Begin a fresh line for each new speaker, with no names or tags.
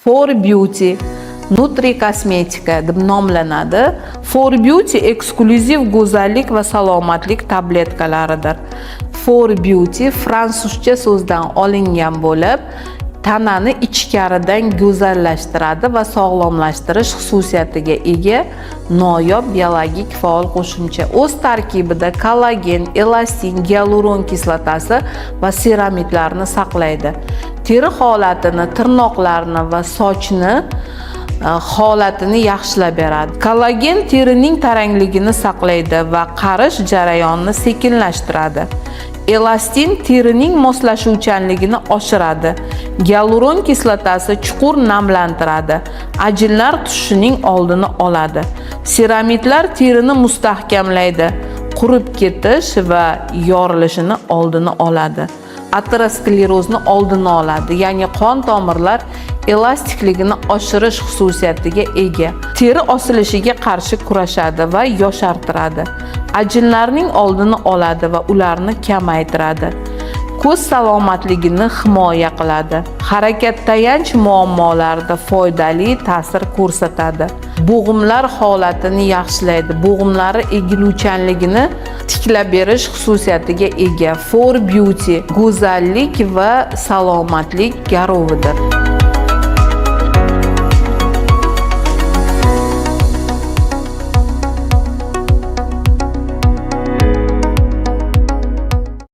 For Beauty Nutri kosmetika deb nomlanadi. For Beauty eksklyuziv go'zallik va salomatlik tabletkalaridir. For Beauty fransuzcha so'zdan olingan bo'lib, tanani ichkaridan go'zallashtiradi va sog'lomlashtirish xususiyatiga ega noyob biologik faol qo'shimcha. O'z tarkibida kollagen, elastin, gialuron kislotasi va seramidlarni saqlaydi. Teri holatini, tirnoqlarni va sochni holatini yaxshilab beradi. Kollagen terining tarangligini saqlaydi va qarish jarayonini sekinlashtiradi. Elastin terining moslashuvchanligini oshiradi. Gialuron kislotasi chuqur namlantiradi. Ajinlar tushishining oldini oladi. Seramidlar terini mustahkamlaydi. Qurib ketish va yorilishini oldini oladi. Aterosklerozni oldini oladi, ya'ni qon tomirlar elastikligini oshirish xususiyatiga ega. Teri osilishiga qarshi kurashadi va yoshartiradi. Ajinlarning oldini oladi va ularni kamaytiradi. Ko'z salomatligini himoya qiladi. Harakat tayanch muammolarida foydali ta'sir ko'rsatadi. Bo'g'imlar holatini yaxshilaydi. Bo'g'imlari egiluvchanligini tiklab berish xususiyatiga ega. For Beauty go'zallik va salomatlik garovidir.